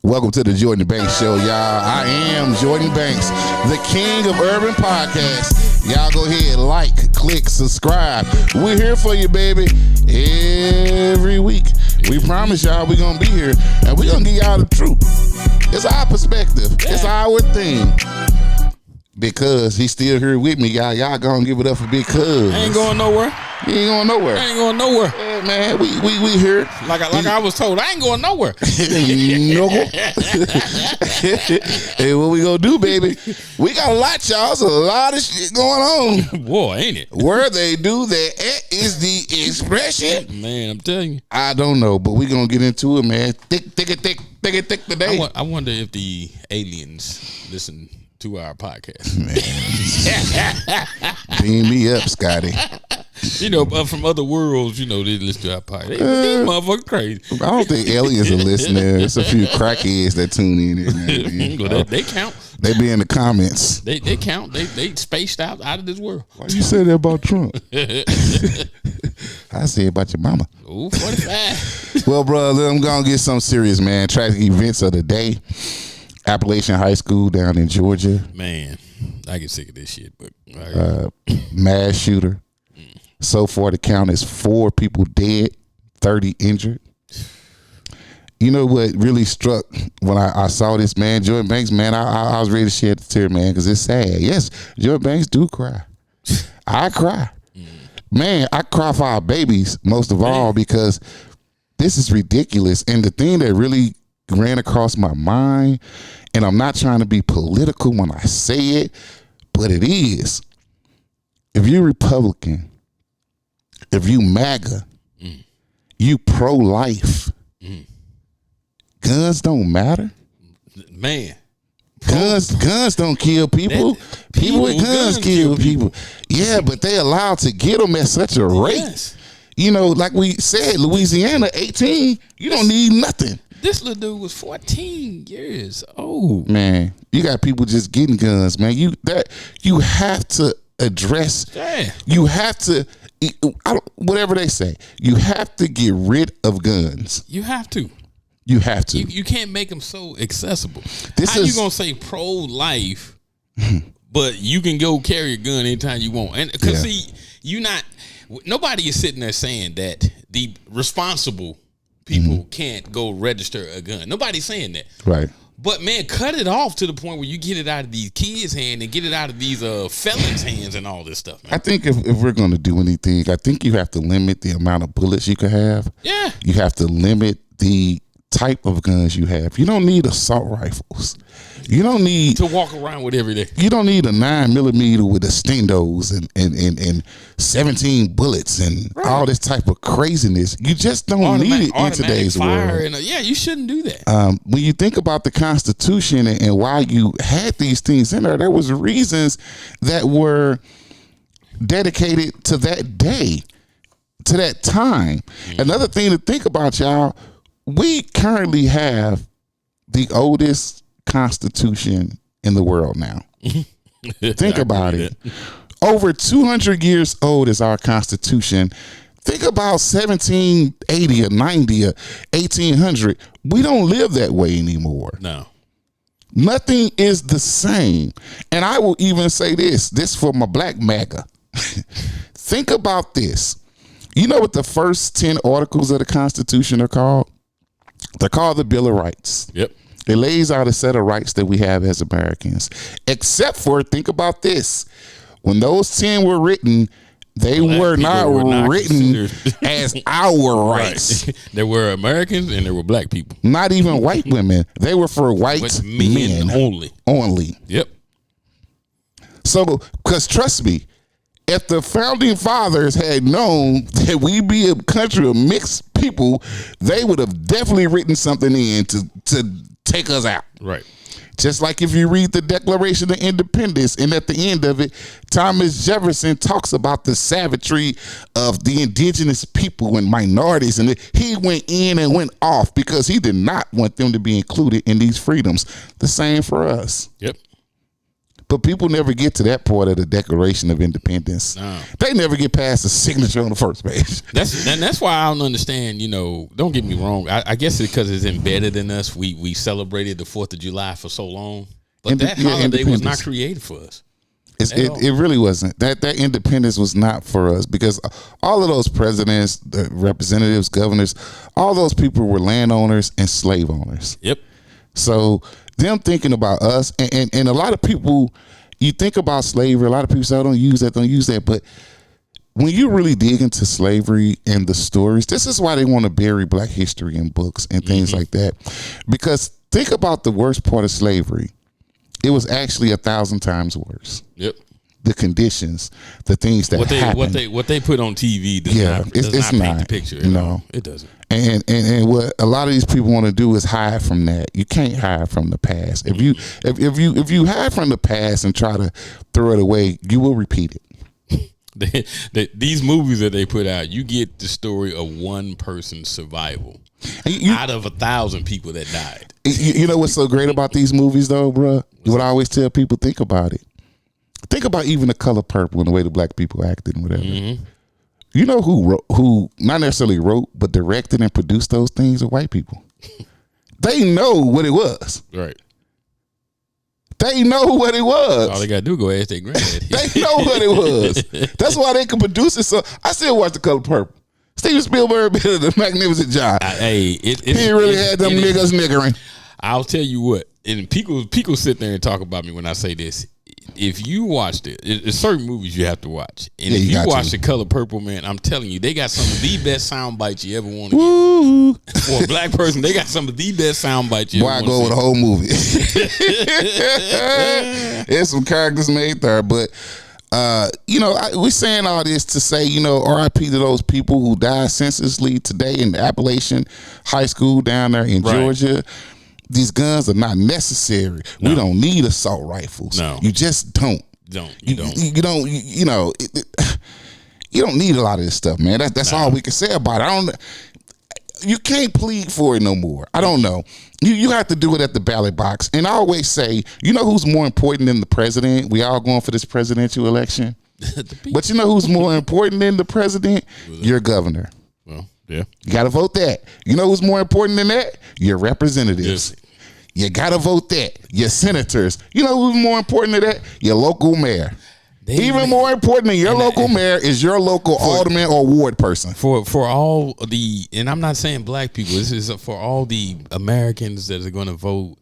Welcome to the Jordan Banks Show, y'all. I am Jordan Banks, the king of urban podcasts. Y'all go ahead, like, click, subscribe. We're here for you, baby, every week. We promise y'all we're going to be here, and we're going to give y'all the truth. It's our perspective. It's our thing. Because he's still here with me, y'all. Y'all gonna give it up for Big Cuz. I ain't going nowhere. He ain't going nowhere. I ain't going nowhere. Yeah, man, we here. Like I was told, I ain't going nowhere. No. Hey, what we gonna do, baby? We got a lot, y'all. There's a lot of shit going on. Boy, ain't it? Where they do that is the expression. Man, I'm telling you. I don't know, but we gonna get into it, man. Thick today. I wonder if the aliens listen to our podcast. Man. Beam me up, Scotty. You know, from other worlds, you know, they listen to our podcast. These motherfuckers crazy. I don't think aliens are listening. There's a few crackheads that tune in. Well, they count. They be in the comments. They count. They spaced out of this world. Why you say that about Trump? I say about your mama. Ooh, 45. Well, brother, I'm going to get something serious, man. Tragic events of the day. Appalachian High School down in Georgia. Man, I get sick of this shit. But mass shooter. So far, the count is 4 people dead, 30 injured. You know what really struck when I saw this, man? Jordan Banks, man, I was ready to shed a tear, man, because it's sad. Yes, Jordan Banks do cry. I cry. Man, I cry for our babies most of all because this is ridiculous. And the thing that really ran across my mind, and I'm not trying to be political when I say it, but it is. If you're Republican, if you MAGA, you pro-life, guns don't matter. Man. Guns don't kill people. People with guns kill people. Yeah, but they allowed to get them at such a rate. Yes. You know, like we said, Louisiana, 18, you don't need nothing. This little dude was 14 years old. Man, you got people just getting guns, man. You have to address. Yeah. You have to, whatever they say, you have to get rid of guns. You have to. You have to. You can't make them so accessible. How you gonna say pro-life, but you can go carry a gun anytime you want? And because see, nobody is sitting there saying that the responsible people can't go register a gun. Nobody's saying that. Right. But man, cut it off to the point where you get it out of these kids' hands and get it out of these felons' hands and all this stuff, man. I think if we're going to do anything, I think you have to limit the amount of bullets you can have. Yeah. You have to limit the type of guns you have. You don't need assault rifles. You don't need to walk around with every day. You don't need a 9mm with a Stendos and 17 bullets and all this type of craziness. You just don't need it in today's world. You shouldn't do that. When you think about the Constitution and why you had these things in there was reasons that were dedicated to that day, to that time. Another thing to think about, y'all, we currently have the oldest Constitution in the world now. Think about it. Over 200 years old is our Constitution. Think about 1780 or 90 or 1800. We don't live that way anymore. No. Nothing is the same. And I will even say this for my black MAGA. Think about this. You know what the first 10 articles of the Constitution are called? They're called the Bill of Rights. Yep. It lays out a set of rights that we have as Americans. Except for, think about this. When those 10 were written, they were not written as our rights. There were Americans and there were black people. Not even white women. They were for white men only. Yep. So, because trust me, if the founding fathers had known that we be a country of mixed people, they would have definitely written something in to take us out. Right. Just like if you read the Declaration of Independence, and at the end of it, Thomas Jefferson talks about the savagery of the indigenous people and minorities, and he went in and went off because he did not want them to be included in these freedoms. The same for us. Yep. But people never get to that part of the Declaration of Independence. No. They never get past the signature on the first page. That's why I don't understand. Don't get me wrong. I guess it's because it's embedded in us. We celebrated the 4th of July for so long, but that holiday was not created for us. It really wasn't. That independence was not for us, because all of those presidents, the representatives, governors, all those people were landowners and slave owners. Yep. So them thinking about us, and a lot of people, you think about slavery, a lot of people say, oh, don't use that. But when you really dig into slavery and the stories, this is why they want to bury Black history in books and things like that. Because think about the worst part of slavery. It was actually 1,000 times worse. Yep. The conditions, the things that happened. What they put on TV does not paint the picture. No, it doesn't. And what a lot of these people want to do is hide from that. You can't hide from the past. If you hide from the past and try to throw it away, you will repeat it. These movies that they put out, you get the story of one person's survival out of 1,000 people that died. You know what's so great about these movies, though, bro? What I always tell people, think about it. Think about even The Color Purple and the way the Black people acted and whatever. Mm-hmm. You know who not necessarily wrote, but directed and produced those things are white people. They know what it was. Right. They know what it was. All they gotta do is go ask their granddaddy. They know what it was. That's why they can produce it. So I still watch The Color Purple. Steven Spielberg did a magnificent job. He really had them niggas niggering. I'll tell you what, and people sit there and talk about me when I say this. If you watched it, there's certain movies you have to watch. And if you watch The Color Purple, man, I'm telling you, they got some of the best sound bites you ever want to get. For a Black person, they got some of the best sound bites you ever want to see. Why go with the whole movie? There's some characters made there, but we're saying all this to say, RIP to those people who died senselessly today in the Appalachian High School down there in Georgia. These guns are not necessary. No. We don't need assault rifles. No, you just don't. You don't. You don't need a lot of this stuff, man. That's all we can say about it. You can't plead for it no more. I don't know. You have to do it at the ballot box. And I always say, you know who's more important than the president? We all going for this presidential election. But you know who's more important than the president? Your governor. Well, yeah. You got to vote that. You know who's more important than that? Your representatives. Yes. You got to vote that. Your senators. You know who's more important than that? Your local mayor. Even more important than your local mayor is your local alderman or ward person. For all the, and I'm not saying Black people, this is for all the Americans that are going to vote.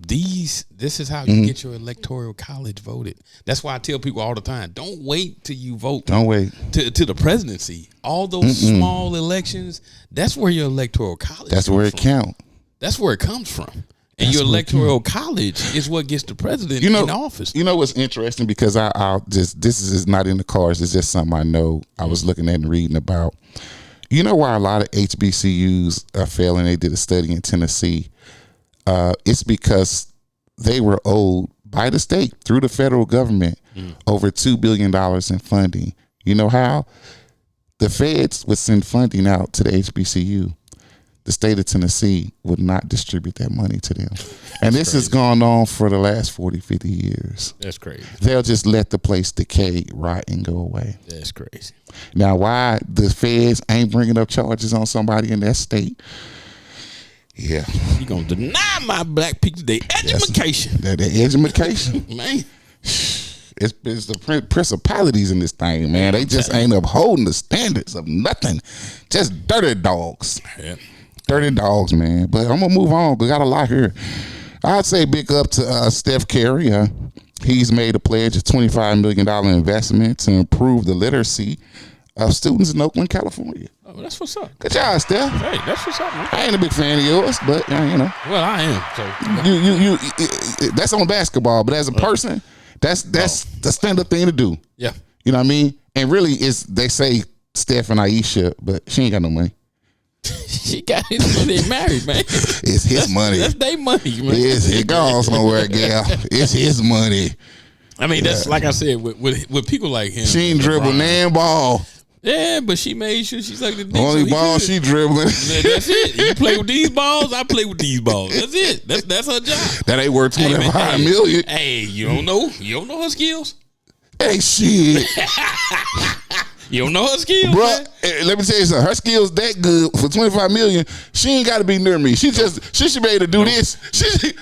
This is how you get your electoral college voted. That's why I tell people all the time, don't wait till you vote. Don't wait to the presidency. All those small elections, that's where your electoral college. That's where it counts. That's where it comes from. And your electoral college is what gets the president in office. You know what's interesting, because this is not in the cards. It's just something I know. I was looking at and reading about. You know why a lot of HBCUs are failing? They did a study in Tennessee. It's because they were owed by the state through the federal government over $2 billion in funding. You know how? The feds would send funding out to the HBCU. The state of Tennessee would not distribute that money to them. And this has gone on for the last 40, 50 years. That's crazy. They'll just let the place decay, rot, and go away. That's crazy. Now, why the feds ain't bringing up charges on somebody in that state? Yeah. You're going to deny my Black people their education. Their education. Man. It's the principalities in this thing, man. They just ain't upholding the standards of nothing. Just dirty dogs. Yeah. Dirty dogs, man. But I'm going to move on. We got a lot here. I'd say big up to Steph Curry. He's made a pledge of $25 million investment to improve the literacy of students in Oakland, California. Oh, that's what's up. Good job, Steph. Hey, that's what's up, man. I ain't a big fan of yours, but Well, I am. So you that's on basketball, but as a person, that's the standard thing to do. Yeah. You know what I mean? And really, they say Steph and Aisha, but she ain't got no money. She got his money. They married, man. It's his money. That's their money, man. It goes somewhere, gal. It's his money. I mean, that's like I said, with people like him. She ain't dribble nan ball. Yeah, but she made sure she's like the dick. Only so ball she dribbling. That's it. You play with these balls, I play with these balls. That's it. That's her job. That ain't worth $25 million. Hey, you don't know her skills. Hey, shit. You don't know her skills, Bruh, let me tell you something. Her skills that good for $25 million. She ain't got to be near me. She should be able to do this.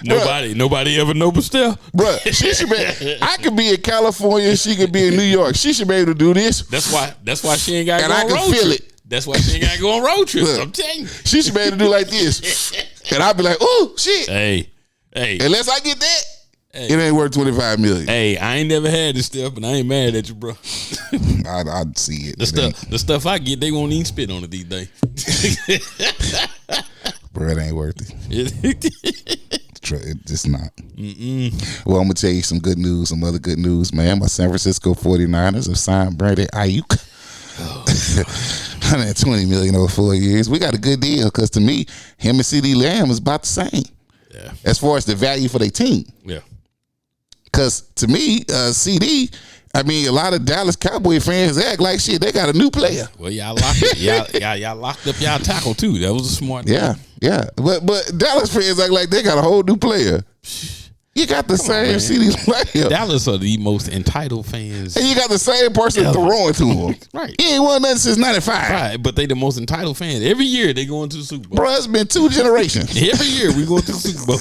Nobody ever know but Steph. Bruh, she should be. I could be in California. She could be in New York. She should be able to do this. That's why she ain't got to go on road trip. And I can feel it. That's why she ain't got to go on road trip. I'm telling you. She should be able to do like this. And I'll be like, oh, shit. Hey. Unless I get that. It ain't worth $25 million. Hey, I ain't never had this stuff, but I ain't mad at you, bro. I'd see it. The stuff I get, they won't even spit on it these days. Bro, it ain't worth it. It's just not. Well, I'm gonna tell you some good news, some other good news, man. My San Francisco 49ers have signed Brandon Ayuk. $120 million over 4 years. We got a good deal because to me, him and CD Lamb is about the same. Yeah. As far as the value for their team. Yeah. Because to me, CD, I mean, a lot of Dallas Cowboy fans act like shit. They got a new player. Well, y'all locked up y'all tackle too. That was a smart. Yeah. But Dallas fans act like they got a whole new player. You got the same CD player. Dallas are the most entitled fans. And you got the same person throwing to them. Right. He ain't won nothing since 95. Right, but they the most entitled fans. Every year they go into the Super Bowl. Bro, it's been 2 generations. Every year we go into the Super Bowl.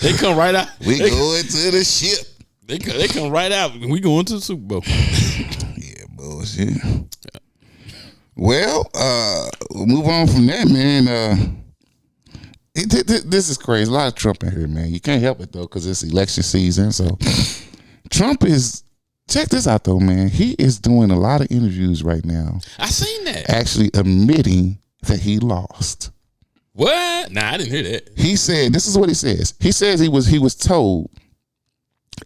They come right out. We go into the ship. They come right out. We go into the Super Bowl. Yeah, bullshit. Well, we'll move on from that, man. This is crazy. A lot of Trump in here, man. You can't help it, though, because it's election season. So Trump is, check this out, though, man. He is doing a lot of interviews right now. I seen that. Actually admitting that he lost. What? Nah, I didn't hear that. He said, this is what he says. He says he was told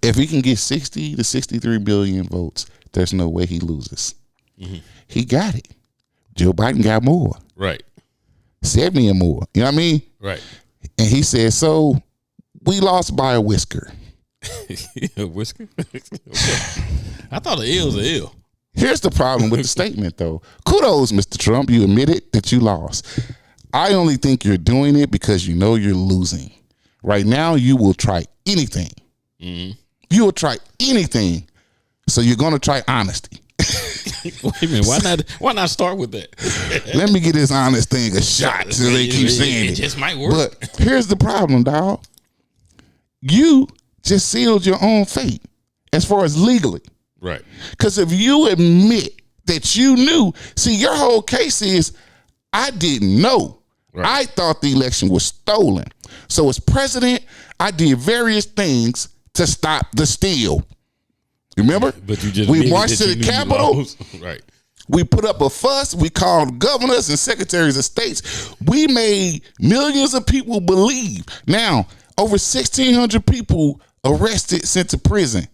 if he can get 60 to 63 billion votes, there's no way he loses. Mm-hmm. He got it. Joe Biden got more. Right. 70 and more. You know what I mean? Right. And he said, so we lost by a whisker. A whisker? Okay. I thought an L was an L. Here's the problem with the statement, though. Kudos, Mr. Trump. You admitted that you lost. I only think you're doing it because you know you're losing. Right now, you will try anything. Mm-hmm. You will try anything. So you're going to try honesty. Wait a minute. Why not start with that? Let me get this honest thing a shot so they keep saying it. It just might work. But here's the problem, dog. You just sealed your own fate as far as legally. Right. Because if you admit that you knew, see, your whole case is, I didn't know. Right. I thought the election was stolen. So as president, I did various things to stop the steal. Remember? But you just we marched to the Capitol. Right. We put up a fuss. We called governors and secretaries of states. We made millions of people believe. Now, over 1,600 people arrested, sent to prison.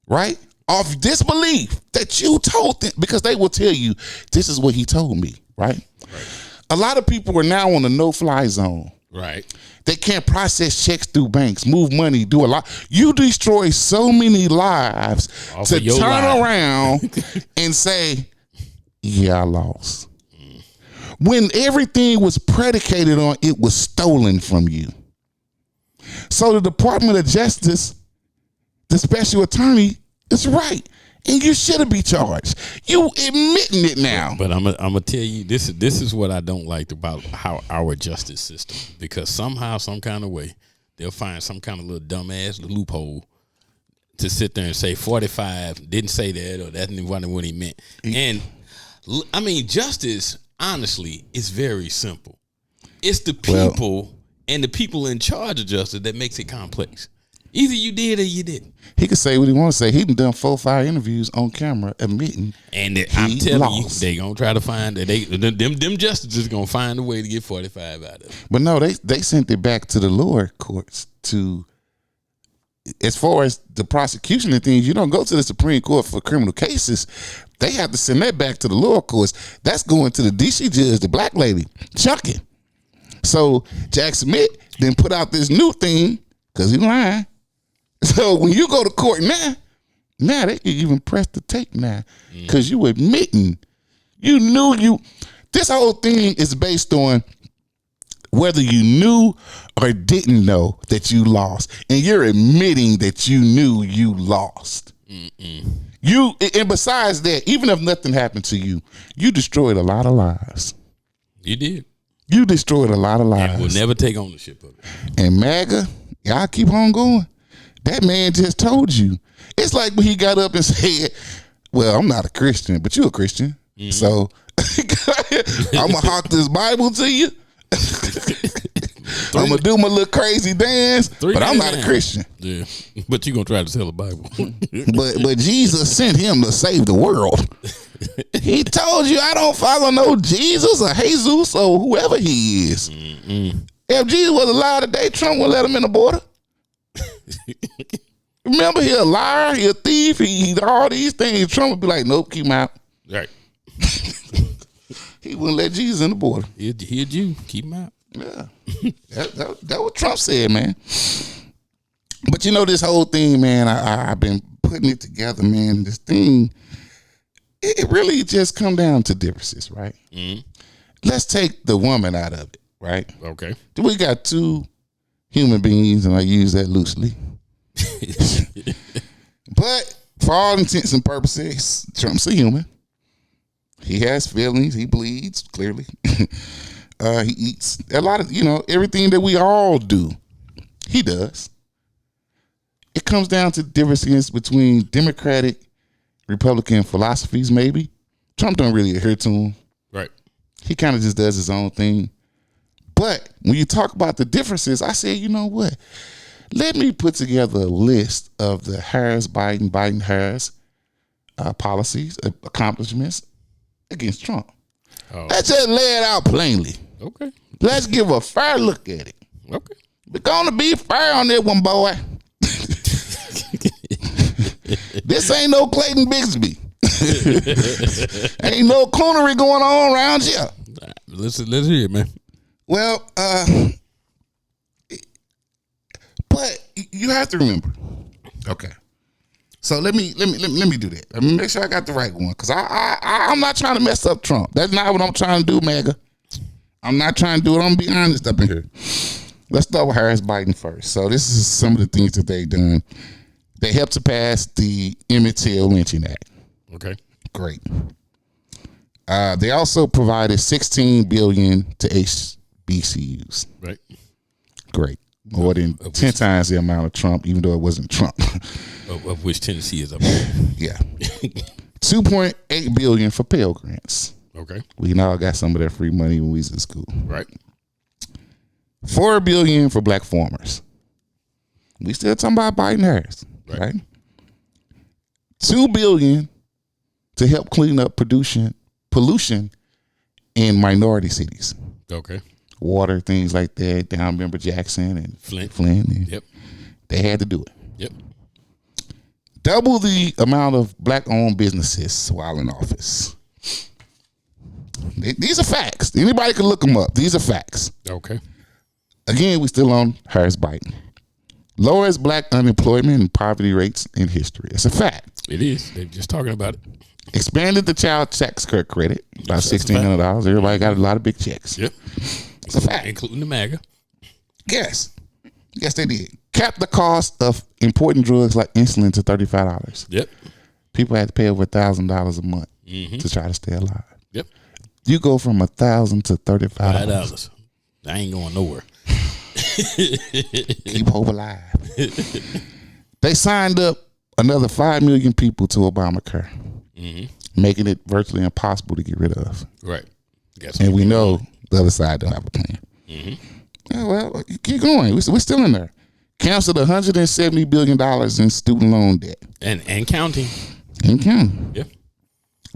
Right? Off disbelief that you told them, because they will tell you, this is what he told me. Right? A lot of people are now on a no-fly zone. Right. They can't process checks through banks, move money, do a lot. You destroy so many lives to turn around and say, yeah, I lost. When everything was predicated on it was stolen from you. So the Department of Justice, the special attorney, is right. And you shouldn't be charged. You admitting it now. But I'm gonna tell you, this is what I don't like about how our justice system, because somehow, some kind of way, they'll find some kind of little dumbass loophole to sit there and say 45 didn't say that, or that wasn't what he meant. And I mean, justice, honestly, is very simple. It's the people and the people in charge of justice that makes it complex. Either you did or you didn't. He could say what he wants to say. He done 4 or 5 interviews on camera admitting and I'm telling you, they gonna try to find that them justices gonna find a way to get 45 out of it. But no, they sent it back to the lower courts to, as far as the prosecution and things, you don't go to the Supreme Court for criminal cases. They have to send that back to the lower courts. That's going to the DC judge, the black lady, Chucky. So Jack Smith then put out this new thing, because he lying. So when you go to court now they can even press the tape now, because you admitting You knew. This whole thing is based on whether you knew or didn't know that you lost, and you're admitting that you knew you lost. And besides that, even if nothing happened to you, you destroyed a lot of lives. You did. You destroyed a lot of lives. And we'll never take ownership of it. And MAGA, y'all keep on going. That man just told you. It's like when he got up and said, well, I'm not a Christian, but you're a Christian. So I'm going to hawk this Bible to you. I'm going to do my little crazy dance, but I'm not a Christian. Yeah, but you're going to try to sell the Bible. but Jesus sent him to save the world. He told you, I don't follow no Jesus or Jesus or whoever he is. If Jesus was alive today, Trump would let him in the border. Remember, he a liar, he a thief, he all these things. Trump would be like, nope, keep him out. Right. He wouldn't let Jesus in the border. He a Jew, keep him out. Yeah, that what Trump said, man. But you know, this whole thing, man, I've been putting it together, man. This thing, it really just come down to differences, right? Let's take the woman out of it, right? Okay. We got two human beings, and I use that loosely. But for all intents and purposes, Trump's a human. He has feelings. He bleeds, clearly. He eats a lot of, everything that we all do, he does. It comes down to differences between Democratic, Republican philosophies, maybe. Trump don't really adhere to them. Right. He kind of just does his own thing. But when you talk about the differences, I said, you know what? Let me put together a list of the Harris-Biden-Harris policies, accomplishments against Trump. Oh. Let's just lay it out plainly. Okay. Let's give a fair look at it. Okay. We're going to be fair on that one, boy. This ain't no Clayton Bigsby. Ain't no coonery going on around here. Let's hear it, man. Well, but you have to remember. Okay. So let me do that. Let me make sure I got the right one, because I'm not trying to mess up Trump. That's not what I'm trying to do, MAGA. I'm not trying to do it. I'm gonna be honest up in here. Let's start with Harris-Biden first. So this is some of the things that they've done. They helped to pass the Emmett Till Lynching Act. Okay, great. They also provided $16 billion to HBCUs. Right, great. More than 10 times the amount of Trump, even though it wasn't Trump. of which Tennessee is up there. Yeah. $2.8 billion for Pell Grants. Okay. We all got some of that free money when we was in school. Right. $4 billion for black farmers. We still talking about Biden Harris. Right. $2 billion to help clean up pollution in minority cities. Okay. Water, things like that, down remember Jackson and Flint. And yep. They had to do it. Yep. Double the amount of black-owned businesses while in office. These are facts. Anybody can look them up. These are facts. Okay. Again, we still on Harris-Biden. Lowest black unemployment and poverty rates in history. It's a fact. It is. They're just talking about it. Expanded the child tax credit by $1,600. Everybody got a lot of big checks. Yep. It's a fact. Including the MAGA. Yes. Yes, they did. Capped the cost of important drugs like insulin to $35. Yep. People had to pay over $1,000 a month to try to stay alive. Yep. You go from $1,000 to $35. I ain't going nowhere. Keep hope alive. They signed up another 5 million people to Obamacare, making it virtually impossible to get rid of. Right. And we know the other side don't have a plan. Oh, well, keep going. We're still in there. Canceled $170 billion in student loan debt. And counting. And counting. Yeah.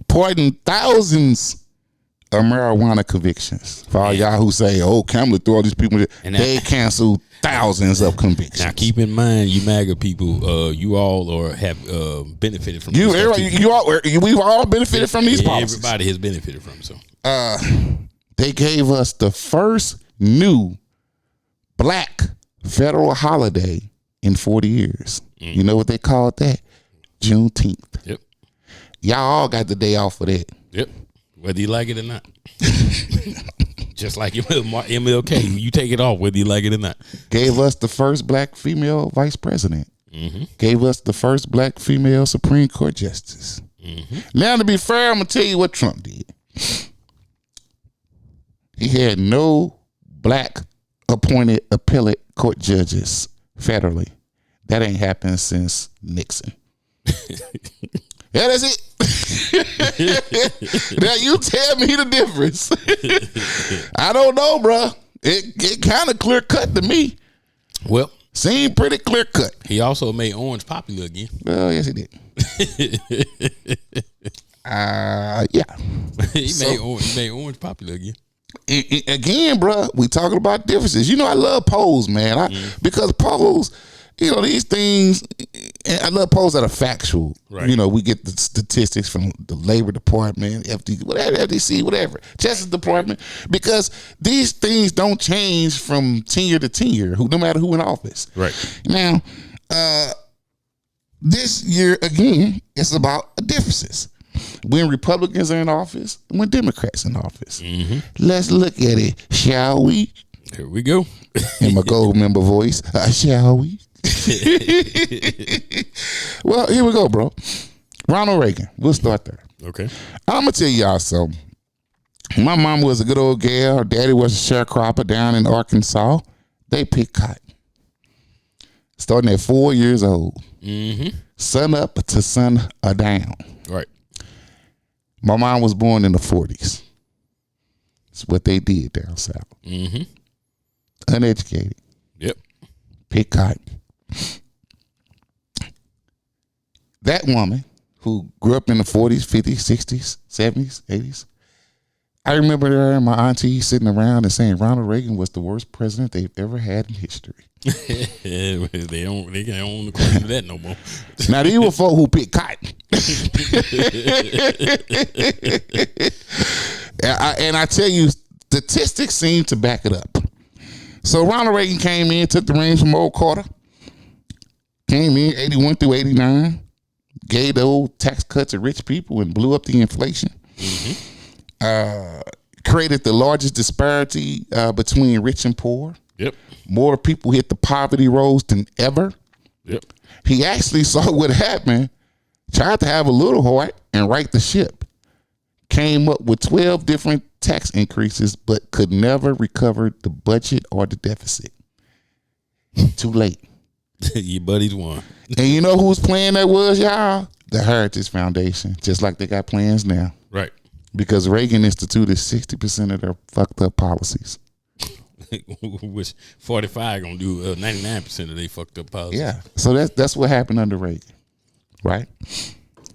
Pardoned thousands of marijuana convictions. For all y'all who say, oh, Kamala threw all these people, and they canceled thousands of convictions. Now, keep in mind, you MAGA people, you all have benefited from we've all benefited from these policies. Everybody has benefited from them. So. They gave us the first new black federal holiday in 40 years. You know what they called that? Juneteenth. Yep. Y'all all got the day off for that. Yep. Whether you like it or not. Just like MLK, you take it off whether you like it or not. Gave us the first black female vice president. Mm-hmm. Gave us the first black female Supreme Court justice. Mm-hmm. Now, to be fair, I'm going to tell you what Trump did. He had no black appointed appellate court judges federally. That ain't happened since Nixon. Yeah, that's it. Now you tell me the difference. I don't know, bro. It kind of clear cut to me. Well, seemed pretty clear cut. He also made orange popular again. Well, yes, he did. Yeah. He made orange popular again. Again, bro, we talking about differences. You know, I love polls, man. Because polls, you know, these things, I love polls that are factual. Right. You know, we get the statistics from the Labor Department, FTC, whatever, Justice Department, because these things don't change from tenure to tenure, no matter who in office. Right. Now, this year, again, it's about differences. When Republicans are in office and when Democrats in office. Mm-hmm. Let's look at it, shall we? Here we go. In my gold member voice, shall we? Well, here we go, bro. Ronald Reagan. We'll start there. Okay. I'm going to tell y'all something. My mom was a good old gal. Her daddy was a sharecropper down in Arkansas. They picked cotton. Starting at 4 years old. Mm-hmm. Sun up to sun down. Right. My mom was born in the 40s. That's what they did down south. Mm-hmm. Uneducated. Yep. Pick cotton. That woman who grew up in the 40s, 50s, 60s, 70s, 80s, I remember her and my auntie sitting around and saying Ronald Reagan was the worst president they've ever had in history. They don't claim that no more. Now, these were folk who picked cotton. And I tell you, statistics seem to back it up. So Ronald Reagan came in, took the reins from old Carter, came in 81 through 89, gave the old tax cuts to rich people and blew up the inflation. Mm-hmm. Created the largest disparity between rich and poor. Yep. More people hit the poverty rolls than ever. Yep. He actually saw what happened, tried to have a little heart and right the ship. Came up with 12 different tax increases, but could never recover the budget or the deficit. Too late. Your buddies won. And you know whose plan that was, y'all? The Heritage Foundation, just like they got plans now. Right. Because Reagan instituted 60% of their fucked up policies. Which 45 gonna do 99% of they fucked up policies. Yeah. So that's what happened under Reagan, right?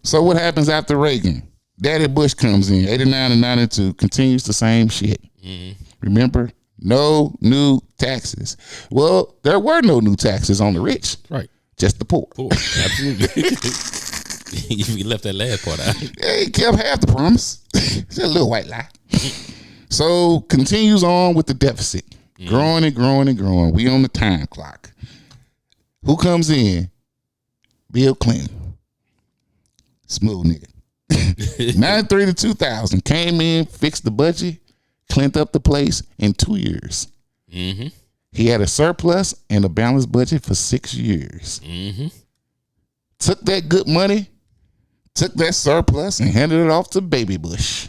So what happens after Reagan? Daddy Bush comes in, 89 and 92, continues the same shit. Mm-hmm. Remember, no new taxes. Well, there were no new taxes on the rich. Right. Just the poor. Absolutely. You left that last part out. Yeah, he kept half the promise. It's a little white lie. So continues on with the deficit. Growing and growing and growing. We on the time clock. Who comes in? Bill Clinton. Smooth nigga. 93 to 2000. Came in, fixed the budget, cleaned up the place in 2 years. Mm-hmm. He had a surplus and a balanced budget for 6 years. Mm-hmm. Took that good money, took that surplus and handed it off to Baby Bush.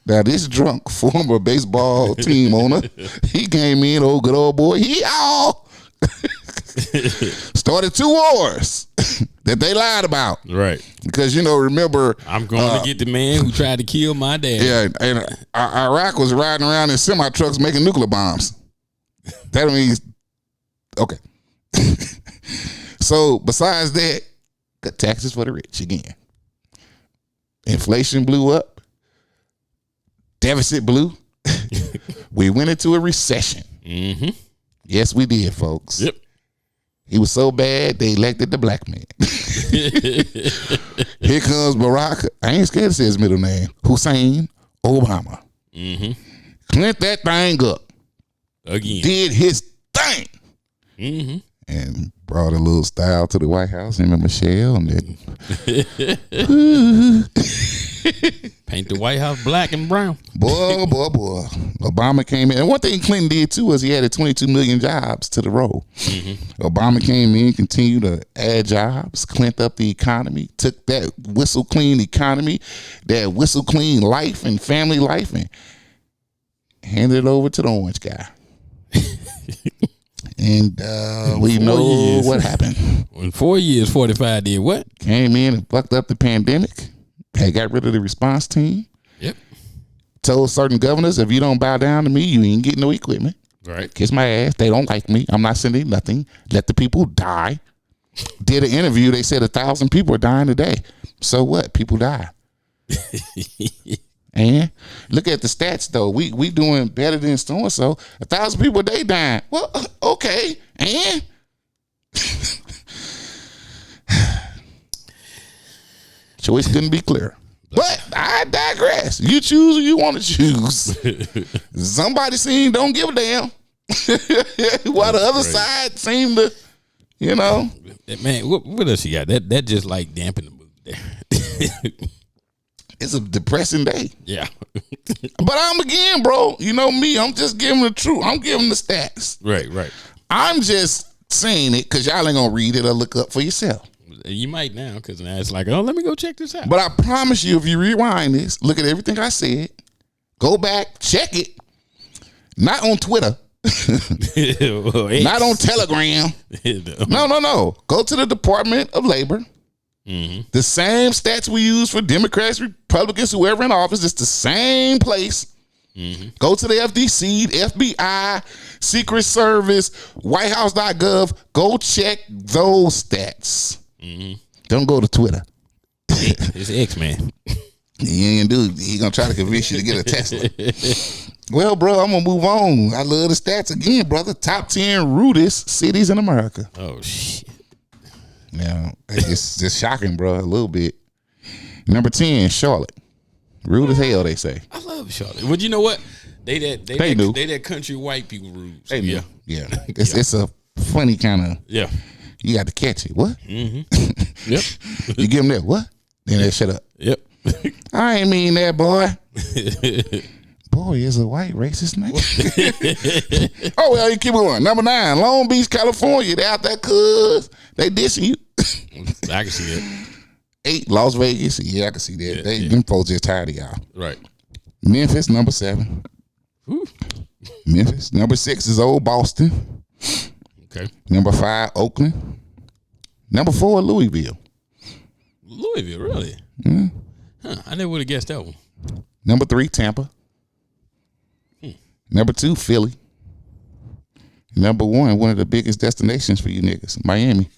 Now this drunk former baseball team owner, he came in, old good old boy, he all started 2 wars that they lied about. Right. Because, you know, remember, I'm going to get the man who tried to kill my dad. Yeah, and Iraq was riding around in semi trucks making nuclear bombs. That means, okay. So besides that, cut taxes for the rich again. Inflation blew up. Deficit blew. We went into a recession. Mm-hmm. Yes, we did, folks. Yep. He was so bad, they elected the black man. Here comes Barack. I ain't scared to say his middle name. Hussein Obama. Mm-hmm. Cleaned that thing up. Again. Did his thing. Mm-hmm. and brought a little style to the White House. Him and Michelle, and then paint the White House black and brown. Boy. Obama came in, and one thing Clinton did too was he added 22 million jobs to the roll. Obama came in, continued to add jobs, cleaned up the economy, took that whistle clean economy, that whistle clean life and family life, and handed it over to the orange guy. And we know what happened. In 4 years, 45 did what? Came in and fucked up the pandemic. They got rid of the response team. Yep. Told certain governors, if you don't bow down to me, you ain't getting no equipment. Right. Kiss my ass. They don't like me. I'm not sending nothing. Let the people die. Did an interview. They said 1,000 people are dying today. So what? People die. And look at the stats though. We doing better than so and so. 1,000 people a day dying. Well, okay. And choice couldn't be clearer. But I digress. You choose who you want to choose. Somebody seem don't give a damn. While the other side seem to, Man, what else you got? That just like dampen the mood there. It's a depressing day. Yeah. But I'm again, bro. You know me. I'm just giving the truth. I'm giving the stats. Right. I'm just saying it because y'all ain't gonna read it or look up for yourself. You might now, because now it's like, oh, let me go check this out. But I promise you, if you rewind this, look at everything I said, go back, check it. Not on Twitter. Not on Telegram. No. Go to the Department of Labor. Mm-hmm. The same stats we use for Democrats, Republicans, whoever in office, it's the same place. Mm-hmm. Go to the FDC, the FBI, Secret Service, WhiteHouse.gov. Go check those stats. Mm-hmm. Don't go to Twitter. It's X-Man. He ain't gonna do. He gonna try to convince you to get a Tesla. Well, bro, I'm gonna move on. I love the stats again, brother. Top 10 rudest cities in America. Oh shit. Now, it's just shocking, bro, a little bit. Number 10, Charlotte. Rude as hell, they say. I love Charlotte. But you know what? They that country white people rude. So yeah. It's a funny kind of. Yeah. You got to catch it. What? Mm-hmm. Yep. You give them that, what? Then they shut up. Yep. I ain't mean that, boy. Boy is a white racist name. Oh, well, you keep going. Number 9, Long Beach, California. They out there cuz they dissing you. I can see that. 8, Las Vegas. Yeah, I can see that. Them folks just tired of y'all. Right. Memphis, number 7. Ooh. Memphis. Number 6 is old Boston. Okay. Number 5, Oakland. Number 4, Louisville. Louisville, really? Mm-hmm. Huh, I never would have guessed that one. Number 3, Tampa. Number 2, Philly. Number 1, one of the biggest destinations for you niggas, Miami.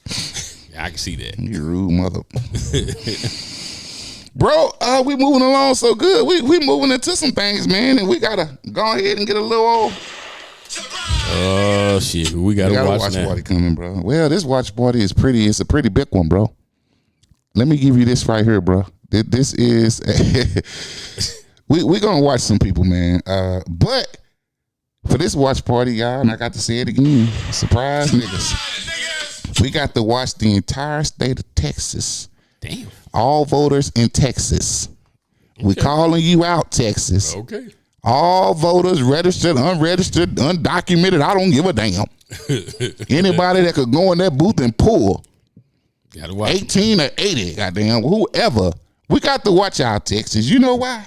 Yeah, I can see that. You rude mother. Bro, we moving along so good. We moving into some things, man, and we gotta go ahead and get a little old. Oh shit, we got a watch party coming, bro. Well, this watch party is pretty. It's a pretty big one, bro. Let me give you this right here, bro. This is we gonna watch some people, man. But for this watch party, y'all, and I got to say it again, surprise niggas. We got to watch the entire state of Texas. Damn. All voters in Texas. Okay. We calling you out, Texas. Okay. All voters, registered, unregistered, undocumented, I don't give a damn. Anybody that could go in that booth and pull 18 or 80, goddamn, whoever. We got to watch out, Texas. You know why?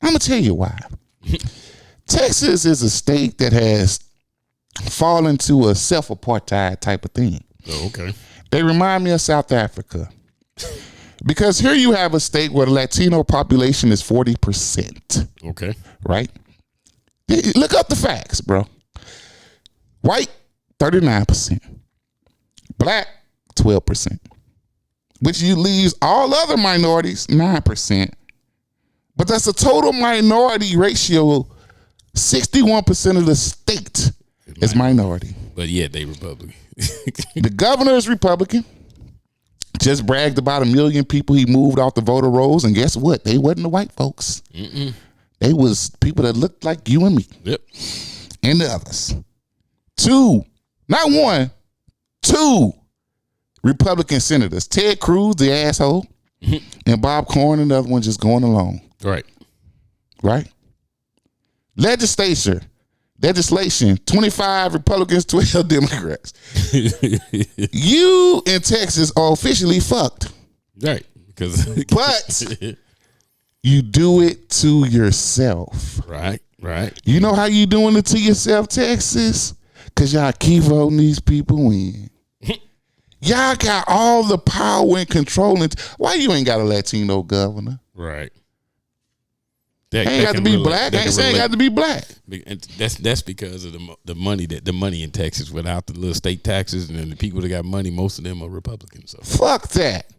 I'm going to tell you why. Texas is a state that has fallen to a self-apartheid type of thing. Oh, okay. They remind me of South Africa. Because here you have a state where the Latino population is 40%. Okay. Right? Look up the facts, bro. White, 39%. Black, 12%. Which you leaves all other minorities, 9%. But that's a total minority ratio. 61% of the state is minority. But yeah, they Republican. The governor is Republican. Just bragged about 1 million people he moved off the voter rolls, and guess what? They wasn't the white folks. Mm-mm. They was people that looked like you and me. Yep. And the others. 2, not 1, 2 Republican senators, Ted Cruz, the asshole, and Bob Corn, another one just going along. Right. Right? Legislation, 25 Republicans, 12 Democrats. You in Texas are officially fucked. Right. But you do it to yourself. Right. You know how you doing it to yourself, Texas? Because y'all keep voting these people in. Y'all got all the power and control. Why you ain't got a Latino governor? Right. Ain't got to be black. I ain't saying got to be black. That's because of the money in Texas. Without the little state taxes and then the people that got money, most of them are Republicans. So fuck that.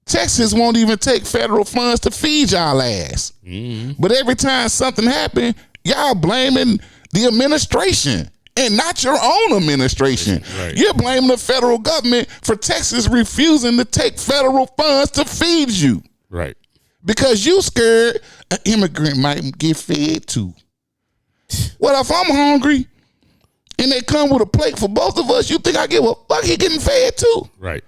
Texas won't even take federal funds to feed y'all ass. Mm-hmm. But every time something happen, y'all blaming the administration and not your own administration. Right. You're blaming the federal government for Texas refusing to take federal funds to feed you. Right. Because you scared an immigrant might get fed too. Well, if I'm hungry and they come with a plate for both of us, you think I give a fuck he getting fed too? Right.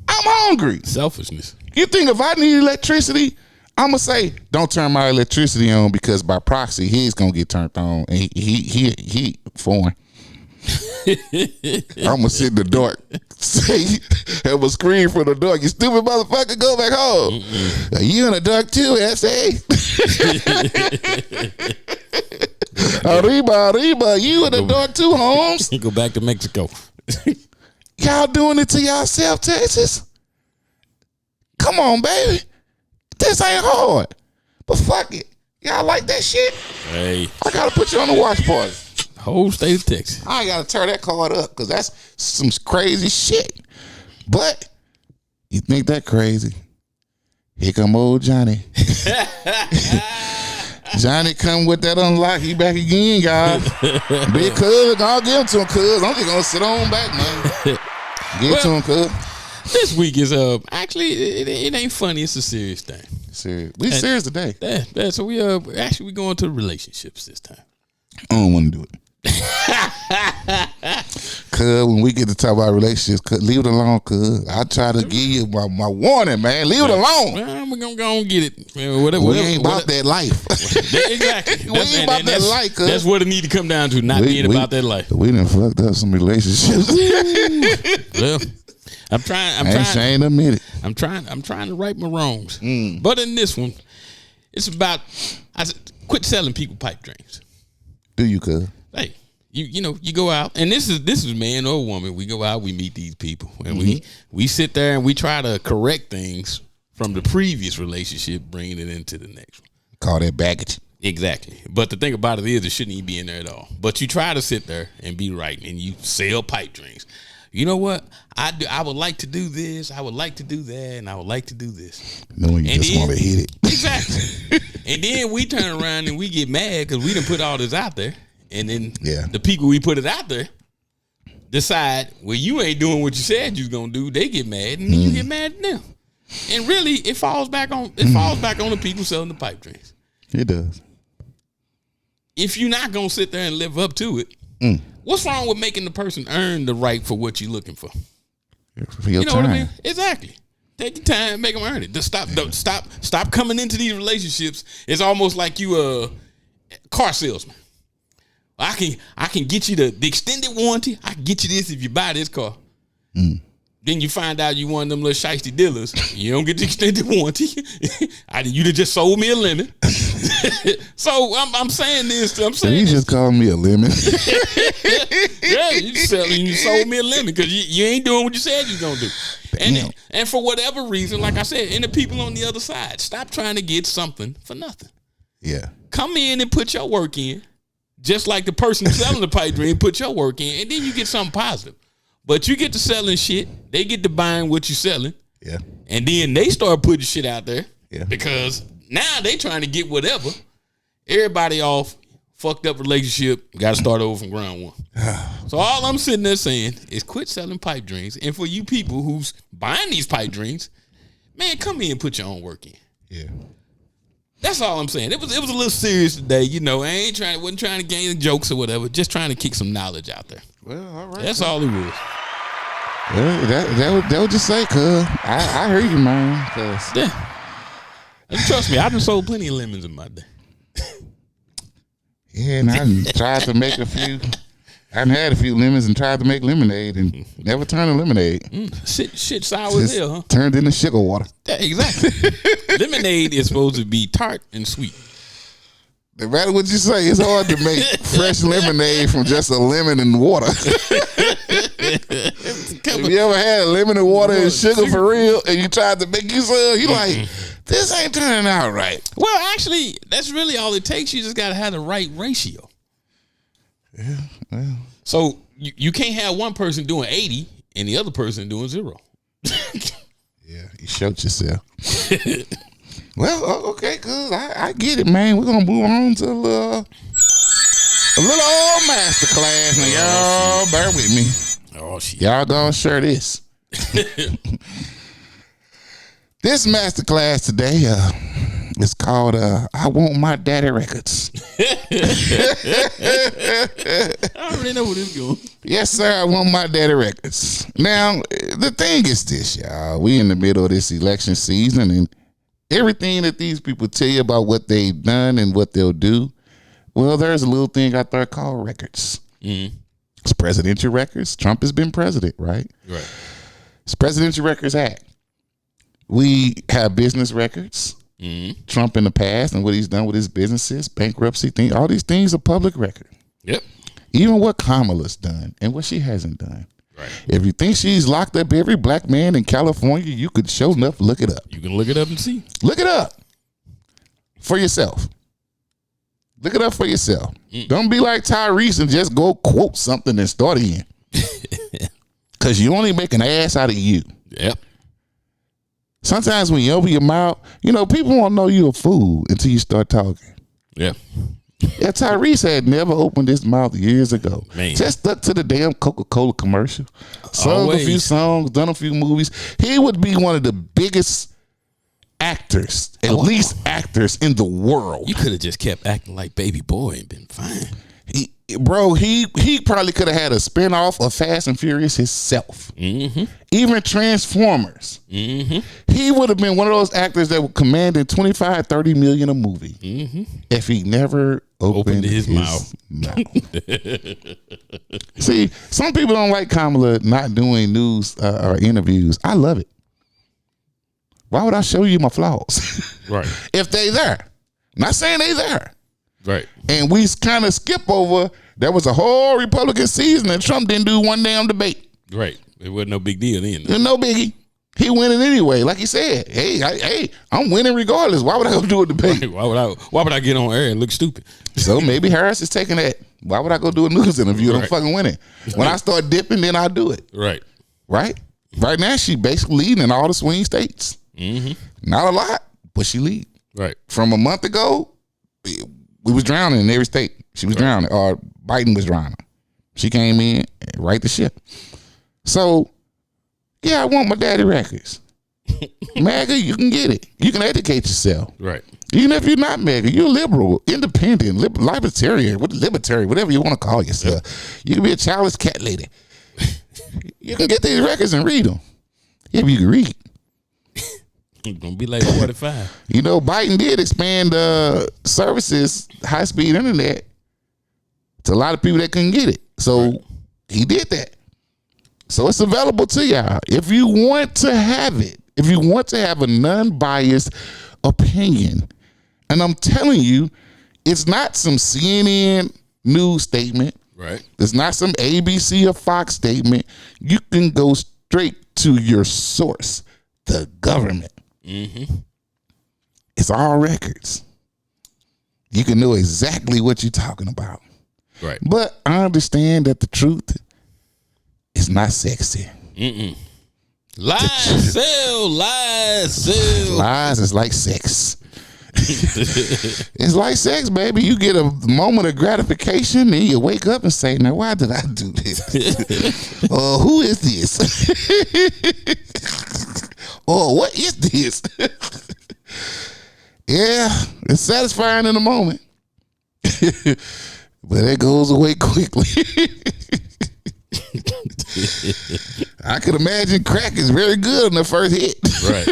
I'm hungry. Selfishness. You think if I need electricity, I'm going to say, don't turn my electricity on because by proxy, he's going to get turned on. And he foreign. I'm gonna sit in the dark. Say, have a screen for the dark. You stupid motherfucker, go back home. Mm-mm. You in the dark too, SA? Arriba, you in the dark too, Holmes? Go back to Mexico. Y'all doing it to yourself, Texas? Come on, baby. This ain't hard. But fuck it. Y'all like that shit? Hey. I gotta put you on the watch party. Whole state of Texas. I ain't gotta tear that card up because that's some crazy shit. But you think that crazy? Here come old Johnny. Johnny come with that unlock. He back again, y'all. Big cuz, I'll give him to him, cuz. I'm just gonna sit on back, man. Give it to him, cuz. This week is actually it ain't funny. It's a serious thing. Serious. We serious today. Yeah. So we going to relationships this time. I don't want to do it. Cuz when we get to talk about relationships, leave it alone, cuz. I try to give you my warning, man. Leave it alone. Well, we're gonna go and get it. Whatever, we ain't about that life. Exactly. We ain't about that life, cuz. That's what it need to come down to, not being about that life. We done fucked up some relationships. Well, I'm trying to admit it. I'm trying to right my wrongs. But in this one, it's about quit selling people pipe dreams. Do you, cuz? Hey, you go out, and this is man or woman. We go out, we meet these people, and we sit there and we try to correct things from the previous relationship, bringing it into the next one. Call that baggage. Exactly. But the thing about it is, it shouldn't even be in there at all. But you try to sit there and be right, and you sell pipe dreams. You know what? I would like to do this. I would like to do that, and I would like to do this. Knowing you just want to hit it. Exactly. And then we turn around and we get mad because we done put all this out there. And then the people we put it out there decide, well, you ain't doing what you said you was gonna do. They get mad, and then you get mad at them. And really, it falls back on the people selling the pipe dreams. It does. If you're not gonna sit there and live up to it, what's wrong with making the person earn the right for what you're looking for? For your time. What I mean? Exactly. Take your time, make them earn it. Just stop coming into these relationships. It's almost like you a car salesman. I can get you the extended warranty. I can get you this if you buy this car. Then you find out you one of them little shiesty dealers. You don't get the extended warranty. You just sold me a lemon. So I'm saying this. I'm saying you just called me a lemon. Yeah, you sold me a lemon because you ain't doing what you said you was gonna do. And for whatever reason, like I said, and the people on the other side, stop trying to get something for nothing. Yeah. Come in and put your work in. Just like the person selling the pipe dream, put your work in, and then you get something positive. But you get to selling shit, they get to buying what you're selling. Yeah. And then they start putting shit out there. Yeah. Because now they trying to get whatever. Everybody off, fucked up relationship, got to start over from ground one. So all I'm sitting there saying is quit selling pipe dreams. And for you people who's buying these pipe dreams, man, come in and put your own work in. Yeah. That's all I'm saying. It was a little serious today, I wasn't trying to gain jokes or whatever, just trying to kick some knowledge out there. Well, all right. That's all it was. That would just say, cuz I heard you, man. Cause Yeah. And trust me, I've been sold plenty of lemons in my day. yeah, and I done tried to make a few. I done had a few lemons and tried to make lemonade and never turned to lemonade. Shit sour as hell, huh? Turned into sugar water. Yeah, exactly. Lemonade is supposed to be tart and sweet. No matter what you say, it's hard to make fresh lemonade from just a lemon and water. Have you ever had lemon and water and sugar for real, and you tried to make you some? You like, this ain't turning out right. Well, actually, that's really all it takes. You just got to have the right ratio. Yeah, well. So you can't have one person doing 80 and the other person doing 0. Yeah, you showed yourself. Well, okay, good. I get it, man. We're gonna move on to a little old master class. Now, y'all bear with me. Oh shit! Y'all gonna share this. This master class today is called "I Want My Daddy Records." I already know where this going. Yes, sir. I want my daddy records. Now, the thing is this, y'all. We in the middle of this election season, and everything that these people tell you about what they've done and what they'll do, well, there's a little thing out there called records. Mm-hmm. It's presidential records. Trump has been president, right? Right. It's Presidential Records Act. We have business records. Mm-hmm. Trump in the past and what he's done with his businesses, bankruptcy thing, all these things are public record. Yep. Even what Kamala's done and what she hasn't done. Right. If you think she's locked up every black man in California, you could show enough look it up. You can look it up and see. Look it up for yourself. Look it up for yourself. Don't be like Tyrese and just go quote something and start in. Because you only make an ass out of you. Yep. Sometimes when you open your mouth, people won't know you're a fool until you start talking. Yeah. Yeah, Tyrese had never opened his mouth years ago. Man. Just stuck to the damn Coca-Cola commercial. Sung a few songs, done a few movies. He would be one of the biggest actors, at least actors in the world. You could have just kept acting like Baby Boy and been fine. He probably could have had a spinoff of Fast and Furious himself. Mm-hmm. Even Transformers. Mm-hmm. He would have been one of those actors that would command in $25-30 million a movie if he never opened his mouth. See, some people don't like Kamala not doing news or interviews. I love it. Why would I show you my flaws? Right. If they there. Not saying they there. Right. And we kind of skip over, there was a whole Republican season and Trump didn't do one damn debate. Right. It wasn't no big deal then. There's no biggie. He winning anyway. Like he said, hey, I'm winning regardless. Why would I go do a debate? Right. Why would I get on air and look stupid? So maybe Harris is taking that. Why would I go do a news interview and I'm fucking winning? When I start dipping, then I do it. Right. Right? Right now, she basically leading in all the swing states. Mm-hmm. Not a lot, but she lead. Right. From a month ago, we was drowning in every state. She was drowning, or Biden was drowning. She came in and right the ship. So, yeah, I want my daddy records. MAGA, you can get it. You can educate yourself. Right. Even if you're not MAGA, you're liberal, independent, libertarian, whatever you want to call yourself. Yep. You can be a childish cat lady. You can get these records and read them. If you can read. It's going to be like 45. Biden did expand services, high-speed internet, to a lot of people that couldn't get it. So he did that. So it's available to y'all. If you want to have it, if you want to have a non-biased opinion, and I'm telling you, it's not some CNN news statement. Right. It's not some ABC or Fox statement. You can go straight to your source, the government. Mm-hmm. It's all records. You can know exactly what you're talking about. Right. But I understand that the truth is not sexy. Mm-mm. Lies sell. Lies is like sex. It's like sex, baby. You get a moment of gratification, then you wake up and say, now, why did I do this? Who is this? What is this? Yeah, it's satisfying in the moment. But it goes away quickly. I could imagine crack is very good on the first hit. Right.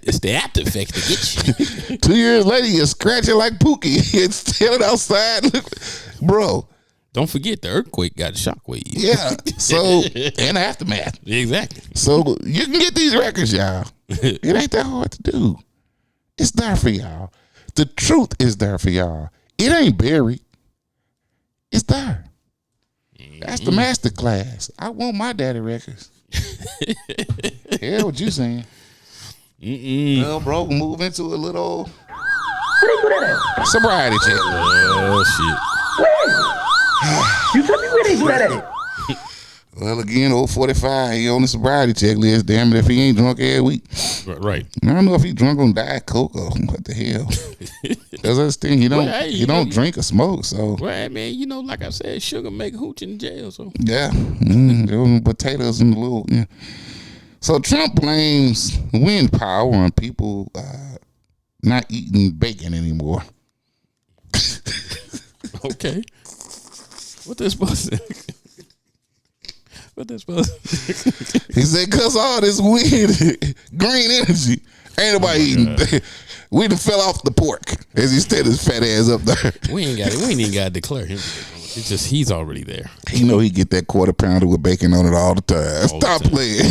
it's the after effects that get you. 2 years later, you're scratching like Pookie. It's standing outside. Bro. Don't forget the earthquake got a shockwave. Yeah. So, and aftermath. Exactly. So, you can get these records, y'all. It ain't that hard to do. It's there for y'all. The truth is there for y'all. It ain't buried. It's there. That's the master class. I want my daddy records. Hell, what you saying? Well, bro, move into a little sobriety check. Oh, shit. You tell me where they put that at? Well, again, old 45, he on the sobriety checklist. Damn it, if he ain't drunk every week. Right. I don't know if he drunk on Diet Coke or what the hell. Because that's the thing, he don't, he don't drink or smoke, so. Well, man, like I said, sugar make hooch in jail, so. Yeah. There potatoes in the little, yeah. So Trump blames wind power on people not eating bacon anymore. Okay. What this supposed to He said, cause all this wind, green energy, ain't nobody eating. We done fell off the pork as he stood his fat ass up there. We ain't even got to declare him. It's just he's already there. You know he get that quarter pounder with bacon on it all the time. Stop playing.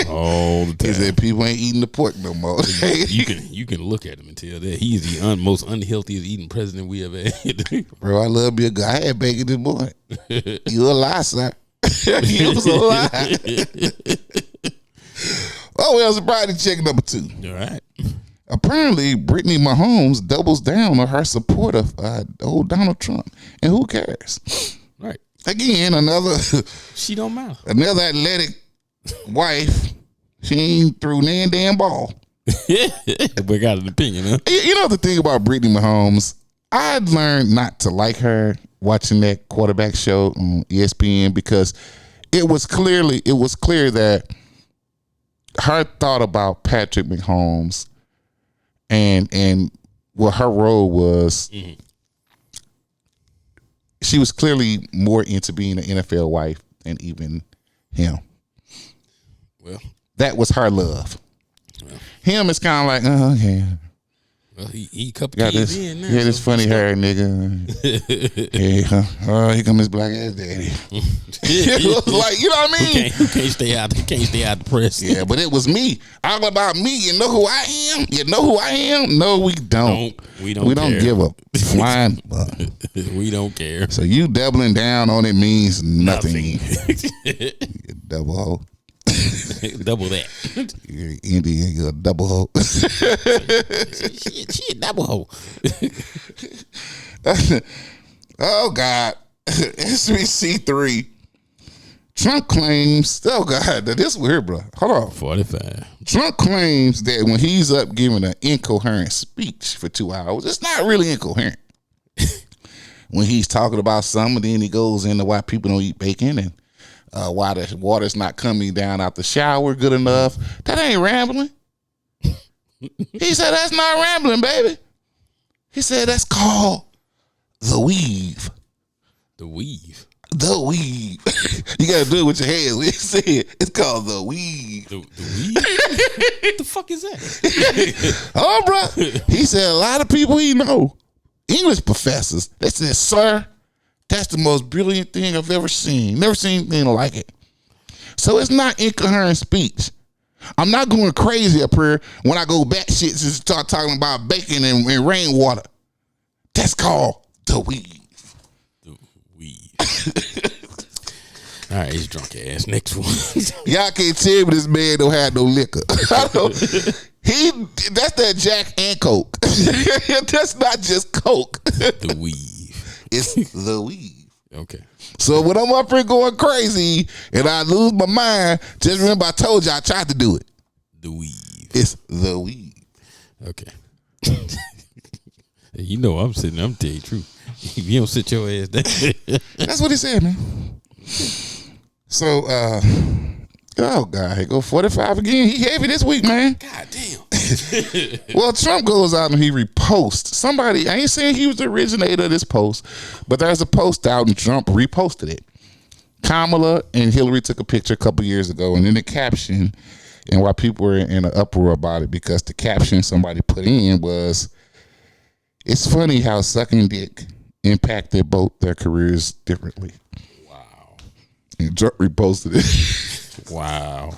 All the time. He said people ain't eating the pork no more. you can look at him and tell that he's the most unhealthiest eating president we ever had. Bro, I love me a guy. I had bacon this morning. You a lie, sir. You was a lie. Oh, well, sobriety check number 2. All right. Apparently, Brittany Mahomes doubles down on her support of old Donald Trump. And who cares? Right. Again, another She don't matter. Another athletic wife. She ain't threw nan damn ball. We got an opinion, huh? You know the thing about Brittany Mahomes? I learned not to like her watching that quarterback show on ESPN because it was clear that her thought about Patrick Mahomes and what her role was, she was clearly more into being an NFL wife than even him. Well, that was her love. Well, him is kind of like, oh, okay. Well, he a couple got kids this, in now. Yeah, this funny hair nigga. Yeah, oh, here come his black ass daddy. It was like, you know what I mean? Who can't stay out the press? Yeah, but it was me. All about me. You know who I am? You know who I am? No, we don't. We don't give a flying. We don't care. So you doubling down on it means nothing. You double hoe. Double that. You're Indian, you're a double hoe. She a double hoe. Oh, God. SBC3. Trump claims, oh, God, this is weird, bro. Hold on. 45. Trump claims that when he's up giving an incoherent speech for 2 hours, it's not really incoherent. When he's talking about something, then he goes into why people don't eat bacon and why the water's not coming down out the shower good enough. That ain't rambling. He said, that's not rambling, baby. He said, that's called the weave. The weave? The weave. You got to do it with your hands. He said, it's called the weave. The weave? What the fuck is that? Oh, bro. He said, a lot of people he know, English professors, they said, sir, that's the most brilliant thing I've ever seen. Never seen anything like it. So it's not incoherent speech. I'm not going crazy up here when I go batshit and start talking about bacon and rainwater. That's called the weave. The weave. All right, he's drunk ass. Next one. Y'all can't tell me this man don't have no liquor. That's that Jack and Coke. That's not just Coke. The weave. It's the weave. Okay. So when I'm up here going crazy and I lose my mind, just remember I told you I tried to do it. The weave. It's the weave. Okay. You know I'm telling you the truth. If you don't sit your ass down. That's what he said, man. So, oh God, here go 45 again. He heavy this week, man. God damn. Well, Trump goes out and he reposts. Somebody, I ain't saying he was the originator of this post, but there's a post out and Trump reposted it. Kamala and Hillary took a picture a couple years ago, and in the caption, and why people were in an uproar about it, because the caption somebody put in was, "It's funny how sucking dick impacted both their careers differently." Wow. And Drake reposted it. Wow.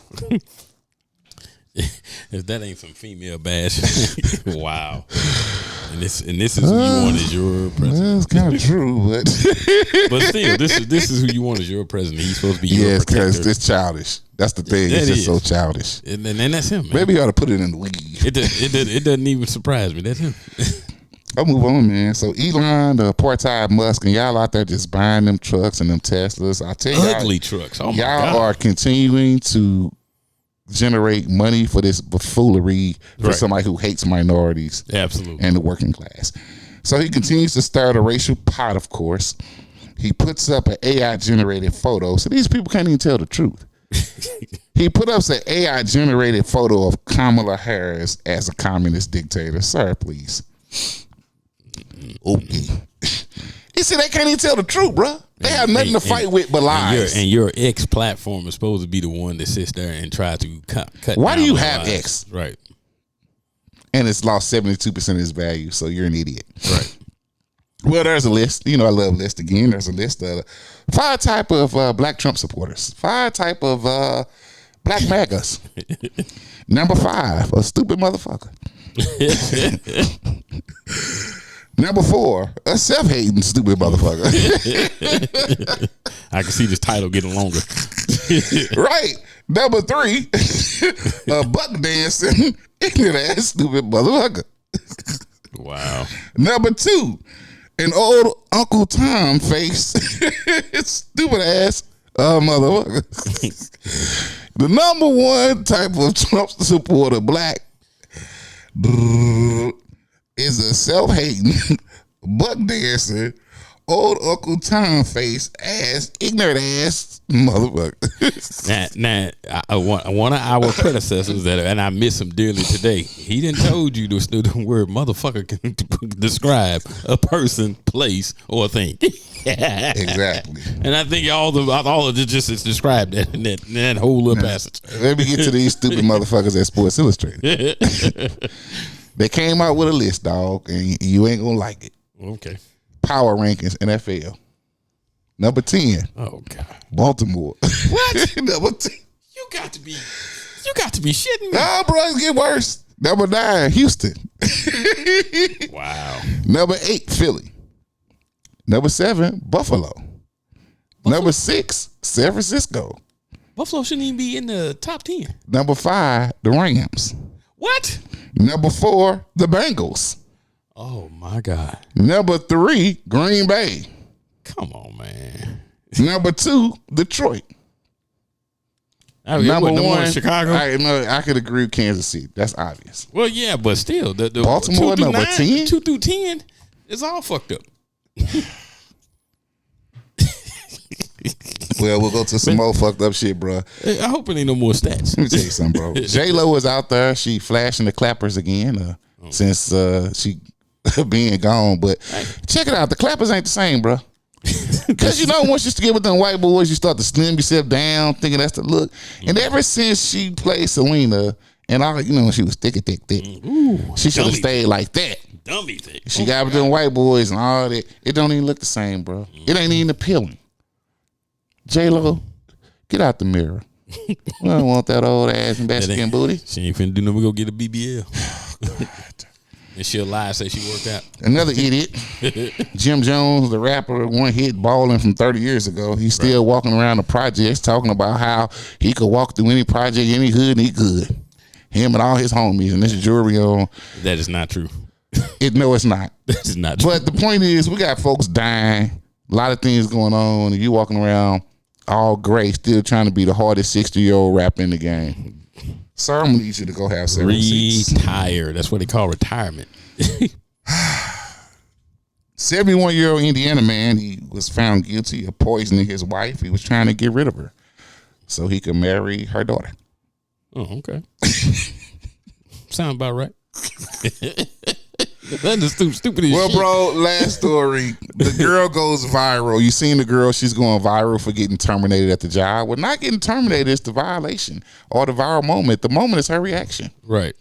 If that ain't some female bash, wow. And this is who you want as your president. That's kind of true, but still, this is who you want as your president. He's supposed to be your protector. yes, because it's childish. That's the thing. It's just so childish. And that's him, man. Maybe you ought to put it in the weed. It doesn't even surprise me. That's him. I'll move on, man. So Elon, the apartheid Musk, and y'all out there just buying them trucks and them Teslas. I tell you, ugly trucks. Oh my y'all God. are continuing to generate money for this buffoonery for somebody who hates minorities, absolutely, and the working class. So he continues to stir the racial pot. Of course, he puts up an AI generated photo. So these people can't even tell the truth. He put up an AI generated photo of Kamala Harris as a communist dictator. Sir, please. Okay. You see, they can't even tell the truth, bro. They have nothing to fight with but lies. And your X platform is supposed to be the one that sits there and try to cut. Why do you have lies. X? Right. And it's lost 72% of its value, so you're an idiot. Right. Well, there's a list. You know, I love lists again. There's a list of 5 type of black Trump supporters. 5 type of black MAGAs. Number 5, a stupid motherfucker. Number 4, a self-hating stupid motherfucker. I can see this title getting longer. Right. Number 3, a buck dancing, ignorant ass stupid motherfucker. Wow. Number 2, an old Uncle Tom face, stupid ass motherfucker. The number 1 type of Trump supporter, black, is a self-hating, buck dancing, old Uncle Tom face ass, ignorant ass motherfucker. Now, one of our predecessors and I miss him dearly today. He didn't told you the word motherfucker can describe a person, place, or thing. Exactly. And I think all of it just is described in that whole little passage. Let me get to these stupid motherfuckers at Sports Illustrated. They came out with a list, dog, and you ain't gonna like it. Okay. Power rankings, NFL. Number 10. Oh God. Baltimore. What? Number 10. You got to be shitting me. Nah, bro, it get worse. Number 9, Houston. Wow. Number 8, Philly. Number 7, Buffalo. Number 6, San Francisco. Buffalo shouldn't even be in the top 10. Number 5, the Rams. What? Number 4, the Bengals. Oh my God. Number 3, Green Bay. Come on, man. Number 2, Detroit. Number 1, Chicago. I could agree with Kansas City. That's obvious. Well, yeah, but still, the Baltimore number 10, 2 through 10 is all fucked up. Well, we'll go to some more fucked up shit, bro. I hope it ain't no more stats. Let me tell you something, bro. J-Lo is out there. She flashing the clappers again since she being gone. But check it out. The clappers ain't the same, bro. Because, you know, once you get with them white boys, you start to slim yourself down, thinking that's the look. And ever since she played Selena, and all, you know, she was thick. Ooh, she should have stayed like that. Dummy thick. She got with them white boys and all that. It don't even look the same, bro. It ain't even appealing. J-Lo, get out the mirror. We don't want that old ass and Mexican booty. She ain't finna do nothing. We go get a BBL. And she'll lie, say she worked out. Another idiot, Jim Jones, the rapper, one hit balling from 30 years ago. He's still walking around the projects talking about how he could walk through any project, any hood, and he could. Him and all his homies, and this jewelry on. That is not true. No, it's not. That is not true. But the point is, we got folks dying, a lot of things going on, and you walking around all gray, still trying to be the hardest 60-year-old rapper in the game. Sir, I'm gonna need you to go have several seats. Retire. That's what they call retirement. 71-year-old Indiana man, he was found guilty of poisoning his wife. He was trying to get rid of her so he could marry her daughter. Oh, okay. Sound about right. That's the stupid as Well, shit. bro, last story. The girl goes viral. You seen the girl? She's going viral for getting terminated at the job. Well, not getting terminated is the violation or the viral moment. The moment is her reaction. Right.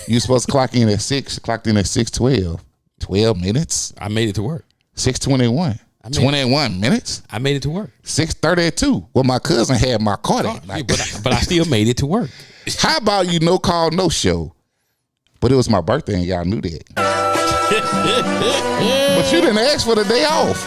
You supposed to clock in at 6. Clocked in at 6:12. 12 minutes. I made it to work. 6:21. 21 minutes. I made it to work. 6:32. Well, my cousin had my car that night. But I still made it to work. How about you no call, no show? But it was my birthday and y'all knew that. But you didn't ask for the day off.